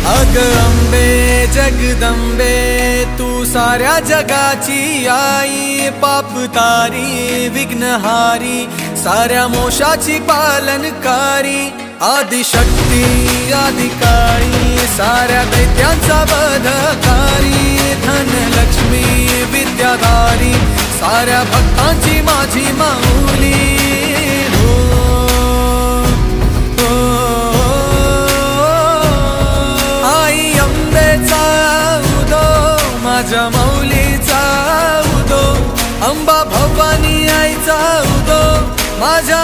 अग अंबे जगदंबे तू साऱ्या जगाची आई, पाप तारी विघ्नहारी साऱ्या मोशाची पालनकारी, आदिशक्ती आदिकाळी साऱ्या दैत्यांचा वधकारी, धनलक्ष्मी विद्याधारी साऱ्या भक्तांची माझी माऊली। माझ्या माऊलीचा उदो, अंबा भवानी आईचा उदो, माझ्या